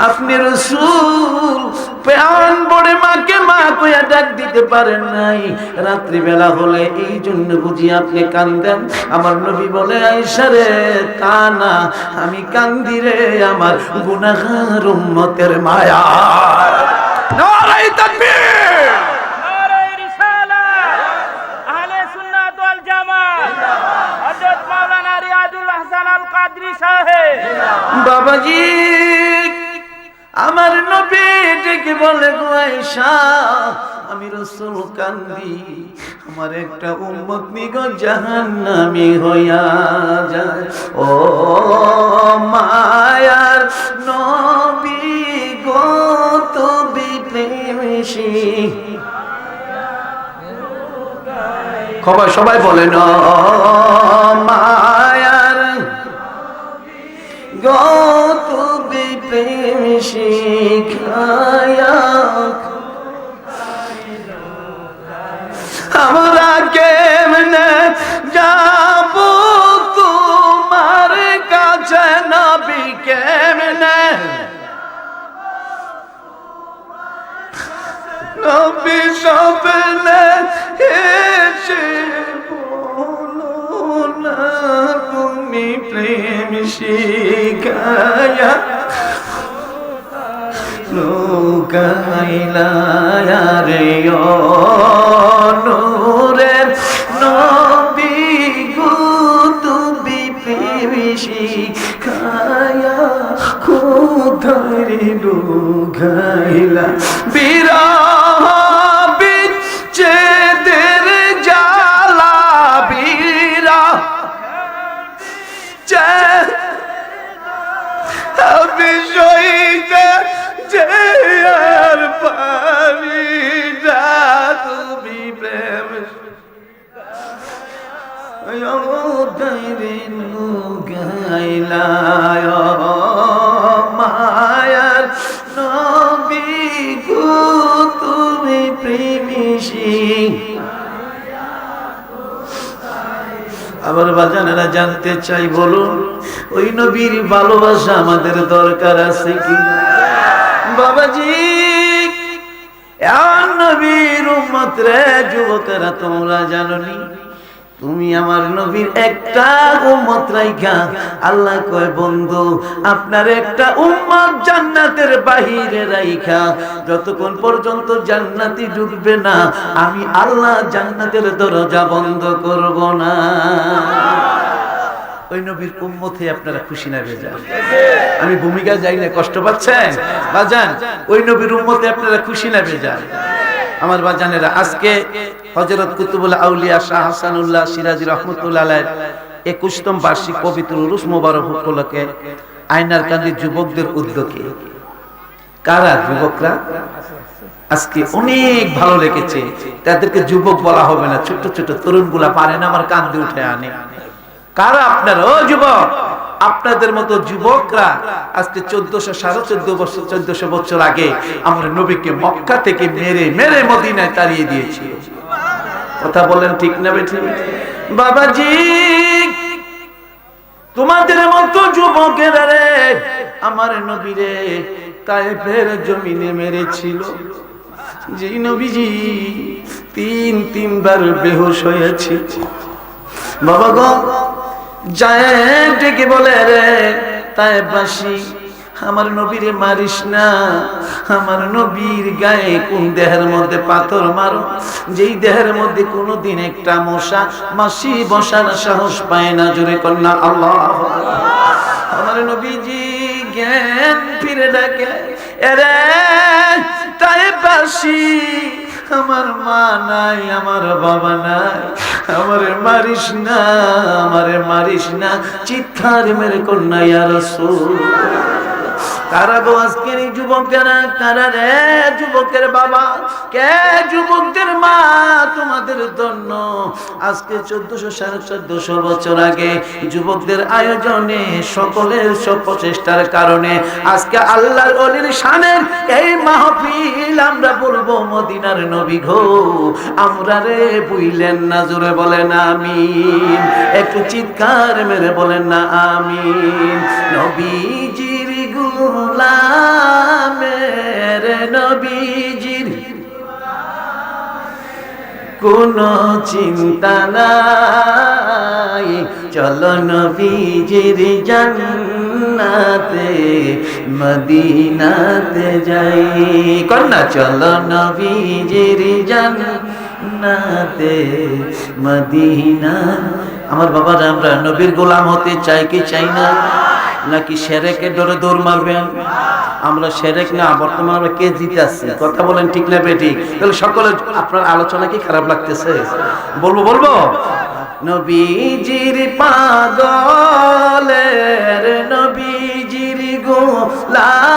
আপনি রাসূল প্রাণ পড়ে মাকে মা কইয়া ডাক দিতে পারেন নাই, রাত্রি বেলা হলে এই জন্য বুঝি আপনি কান্দেন। আমার নবী বলে আয়েশা রে, তা না, আমি কান্দি রে আমার গুনাহগার উম্মতের মায়া। নারে তাকবীর, নারে রিসালাত, আহলে সুন্নাত ওয়াল জামাত, হযরত মাওলানা রিয়াজুল হাসান আল কাদরি সাহেব। বাবাজি আমার নবী ডেকে বলে গো আয়েশা, আমি রাসূল কান্দি, আমার একটা উম্মত নিগো জাহান্নামী হইয়া যায়। ও মায়ার নবী গো তুমি প্রেমসী, সবাই বলেন ও মায়ার গো তুমি প্রেম শিখায়া, আমরা কেমনে যাব তোমার কাছে নবী, কেমনে নবী স্বপ্নে এসে বলো না তুমি প্রেম শিখায়া লুকাইলা রে ও নূরের নবী গো তুমি প্রেম শিখায়া কোথায় লুকাইলা। বিরহ বিচ্ছেদের জ্বালা, বিরহ আমি সইতে যে আর পারি না তুমি প্রেম গাইলা মায়ার নবী গো তুমি প্রেমিসী। আবার বাজানেরা জানতে চাই, বলুন ওই নবীর ভালোবাসা আমাদের দরকার আছে কি? বাবাজি নবীর উম্মত রে, যুবকেরা তোমরা জানোনি, তুমি আমার নবীর একটা উম্মত রাইখা আল্লাহ কয় বন্ধু আপনার একটা উম্মত জান্নাতের বাহিরে রাইখা যতক্ষণ পর্যন্ত জান্নাতি ঢুকবে না আমি আল্লাহ জান্নাতের দরজা বন্ধ করব না। ওই নবীর উম্মতে আপনারা খুশি না বেজান? আমি ভূমিকা যাই না, কষ্ট পাচ্ছেন বাজান? ওই নবীর উম্মতে আপনারা খুশি না বেজান? আমার বাজানেরা, আজকে হযরত কুতুবুল আউলিয়া শাহ হাসানুল্লাহ সিরাজি রহমাতুল্লাহ আলাইহির 21তম বার্ষিক পবিত্র উরুস মোবারক উপলক্ষে আয়নারকান্দি যুবকদের উদ্যোগে, কারা যুবকরা আজকে অনেক ভালো লেগেছে, তাদেরকে যুবক বলা হবে না, ছোট ছোট তরুণগুলা পারে না, আমার কান্দে উঠে আনে। কারা আপনারা? ও যুবক, আপনাদের মতো যুবকরা আজকে 1400 বছর আগে আমার নবীকে মক্কা থেকে মেরে মেরে মদিনায় তাড়িয়ে দিয়েছি। কথা বলেন ঠিক না বেঠিক? বাবাজি তোমাদের মতো যুবকেরা রে আমার নবীরে তায়েফের জমিনে মেরেছিল, যে নবীজি তিনবার বেহুশ হয়েছে। বাবা গো যায় ডেকে বলে রে তায়েফবাসী, আমার নবীরে মারিস না, আমার নবীর গায়ে কোন দেহের মধ্যে পাথর মারো যেই দেহের মধ্যে কোনোদিন একটা মশা মাছি বসার সাহস পায় না। জোরে কন্যা আল্লাহ। আমার নবীজি জ্ঞান ফিরে ডাকে, এরে তায়েফবাসী, আমার মা নাই, আমার বাবা নাই, আমারে মারিস না, আমারে মারিস না। চিৎকার মেরে কন্যা ইয়া রাসূল। কারা গো আজকের এই যুবকেরা? কারা রে যুবকের বাবা? কে যুবকদের মা? তোমাদের জন্য আজকে 1400 বছর আগে যুবকদের আয়োজনে সকলের সব প্রচেষ্টার কারণে আজকে আল্লাহর ওলির শানের এই মাহফিল আমরা বলবো মদিনার নবী গো আমরা রে বুইলেন না। জোরে বলেন আমিন, একটু চিৎকার মেরে বলেন না আমিন। নবীজির গোলামের নবীজির কোনো চিন্তা নাই, চলো নবীজির জান্নাতে মদিনাতে যাই। কন্যা চলো নবীজির জান্নাতে মদিনা। আমার বাবারা, আমরা নবীর গোলাম হতে চাই কি চাই না? নাকি সেরেকের ডরে দৌড় মারবেন? আমরা সেরেক না, বর্তমানে আমরা কে জিতে আসছি? কথা বলেন ঠিক না বেঠিক? তাহলে সকলের আপনার আলোচনা কি খারাপ লাগতেছে? বলবো নবীজির পাগলের নবীজির গোলাম